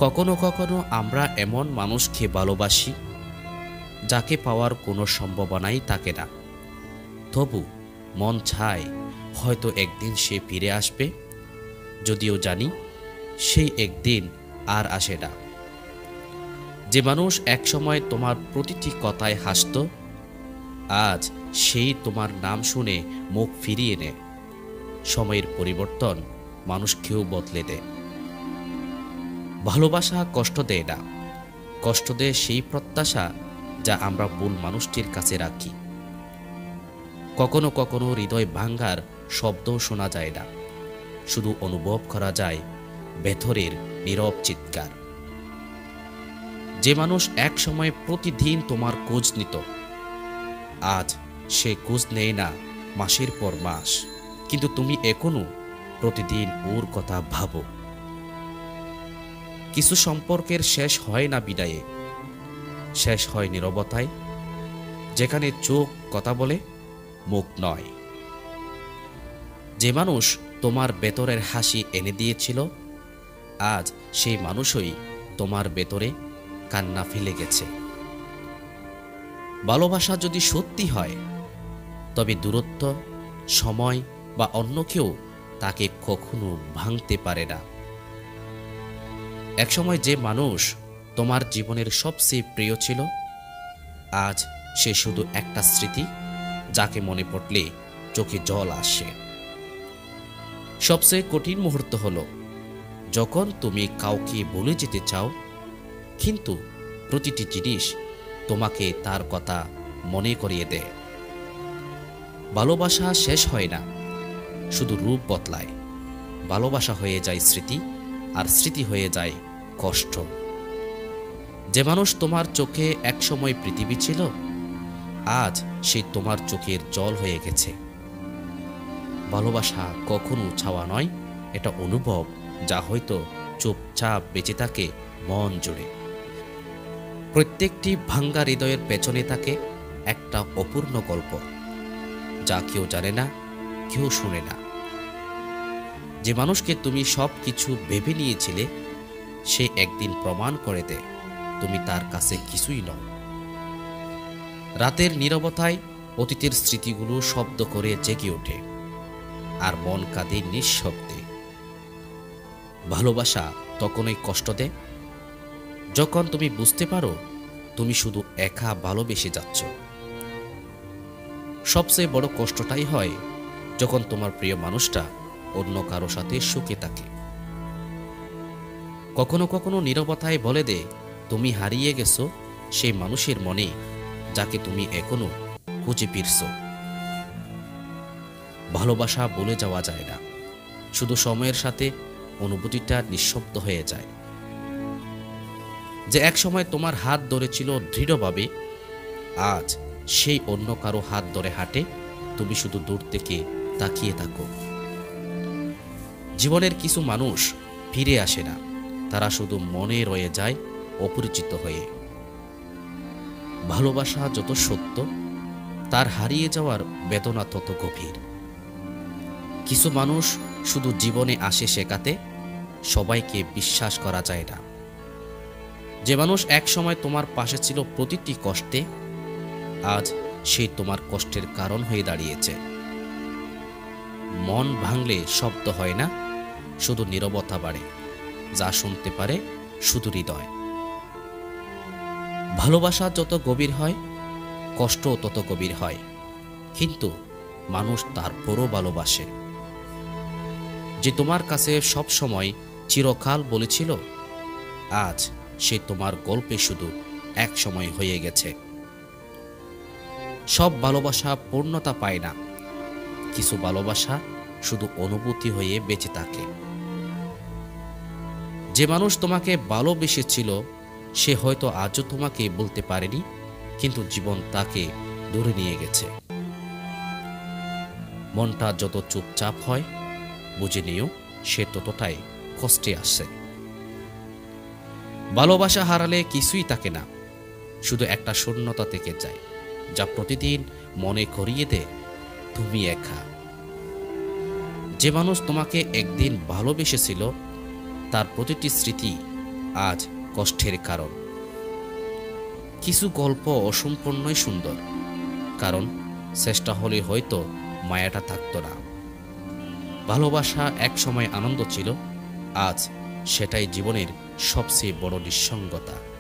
কখনো কখনো আমরা এমন মানুষকে ভালোবাসি যাকে পাওয়ার কোনো সম্ভাবনাই থাকে না, তবু মন চায় হয়তো একদিন সে ফিরে আসবে, যদিও জানি সেই একদিন আর আসে না। যে মানুষ একসময় তোমার প্রতিটি কথায় হাসত, আজ সেই তোমার নাম শুনে মুখ ফিরিয়ে নেয়। সময়ের পরিবর্তন মানুষকেও বদলে দেয়। ভালোবাসা কষ্ট দেয় না, কষ্ট দেয় সেই প্রত্যাশা যা আমরা ভুল মানুষটির কাছে রাখি। কখনো কখনো হৃদয় ভাঙ্গার শব্দও শোনা যায় না, শুধু অনুভব করা যায় ভেতরের নীরব চিৎকার। যে মানুষ এক সময় প্রতিদিন তোমার খোঁজ নিত, আজ সে খোঁজ নেয় না মাসের পর মাস, কিন্তু তুমি এখনো প্রতিদিন ওর কথা ভাবো। কিছু সম্পর্কের শেষ হয় না বিদায়ে, শেষ হয় নীরবতায়, যেখানে চোখ কথা বলে মুখ নয়। যে মানুষ তোমার ভেতরের হাসি এনে দিয়েছিল, আজ সেই মানুষই তোমার ভেতরে কান্না ফেলে গেছে। ভালোবাসা যদি সত্যি হয়, তবে দূরত্ব, সময় বা অন্য কেউ তাকে কখনো ভাঙতে পারে না। একসময় যে মানুষ তোমার জীবনের সবচেয়ে প্রিয় ছিল, আজ সে শুধু একটা স্মৃতি যাকে মনে পড়লে চোখে জল আসে। সবচেয়ে কঠিন মুহূর্ত হলো যখন তুমি কাউকে ভুলে যেতে চাও, কিন্তু প্রতিটি জিনিস তোমাকে তার কথা মনে করিয়ে দেয়। ভালোবাসা শেষ হয় না, শুধু রূপ বদলায়। ভালোবাসা হয়ে যায় স্মৃতি, আর স্মৃতি হয়ে যায় কষ্ট। যে মানুষ তোমার চোখে একসময় পৃথিবী ছিল, আজ সে তোমার চোখের জল হয়ে গেছে। ভালোবাসা কখনো ছাওয়া নয়, এটা অনুভব যা হয়তো চুপচাপ বেঁচে থাকে মন জুড়ে। প্রত্যেকটি ভাঙ্গা হৃদয়ের পেছনে থাকে একটা অপূর্ণ গল্প, যা কেউ জানে না, কেউ শুনে না। যে মানুষকে তুমি সব কিছু ভেবে নিয়েছিলে, সে একদিন প্রমাণ করে দেয় তুমি তার কাছে কিছুই নও। রাতের নীরবতায় অতীতের স্মৃতিগুলো শব্দ করে জেগে ওঠে, আর মন কাঁদে নিঃশব্দে। ভালোবাসা তখনই কষ্ট দেয় যখন তুমি বুঝতে পারো তুমি শুধু একা ভালোবেসে যাচ্ছ। সবচেয়ে বড় কষ্টটাই হয় যখন তোমার প্রিয় মানুষটা অন্য কারো সাথে সুখে থাকে। কখনো কখনো নীরবতায় বলে দে তুমি হারিয়ে গেছো সেই মানুষের মনে যাকে তুমি এখনো খুঁজে ফিরছ। ভালোবাসা বলে যাওয়া যায় না, শুধু সময়ের সাথে অনুভূতিটা নিঃশব্দ হয়ে যায়। যে এক সময় তোমার হাত ধরেছিল দৃঢ়ভাবে, আজ সেই অন্য কারো হাত ধরে হাঁটে, তুমি শুধু দূর থেকে তাকিয়ে থাকো। জীবনের কিছু মানুষ ফিরে আসে না, তারা শুধু মনে রয়ে যায় অপরিচিত হয়ে। ভালোবাসা যত সত্য, তার হারিয়ে যাওয়ার বেদনা তত গভীর। কিছু মানুষ শুধু জীবনে আসে শেখাতে, সবাইকে বিশ্বাস করা যায় না। যে মানুষ এক সময় তোমার পাশে ছিল প্রতিটি কষ্টে, আজ সে তোমার কষ্টের কারণ হয়ে দাঁড়িয়েছে। মন ভাঙলে শব্দ হয় না, শুধু নীরবতা বাড়ে, যা শুনতে পারে শুধু হৃদয়। ভালোবাসা যত গভীর হয়, কষ্টও তত গভীর হয়, কিন্তু মানুষ তারপরও ভালোবাসে। যে তোমার কাছে সব সময় চিরকাল বলেছিল, আজ সে তোমার গল্পে শুধু এক সময় হয়ে গেছে। সব ভালোবাসা পূর্ণতা পায় না, কিছু ভালোবাসা শুধু অনুভূতি হয়ে বেঁচে থাকে। যে মানুষ তোমাকে ভালোবেসেছিল, সে হয়তো আজও তোমাকে বলতে পারেনি, কিন্তু জীবন তাকে দূরে নিয়ে গেছে। মনটা যত চুপচাপ হয়, বুঝে নিও সে ততটাই কষ্টে আসে। ভালোবাসা হারালে কিছুই থাকে না, শুধু একটা শূন্যতা থেকে যায়, যা প্রতিদিন মনে করিয়ে দেয় তুমি একা। যে মানুষ তোমাকে একদিন ভালোবেসেছিল, তার প্রতিটি স্মৃতি আজ কষ্টের কারণ। কিছু গল্প অসম্পূর্ণই সুন্দর, কারণ চেষ্টা হলে হয়তো মায়াটা থাকতো না। ভালোবাসা একসময় আনন্দ ছিল, আজ সেটাই জীবনের সবচেয়ে বড় নিঃসঙ্গতা।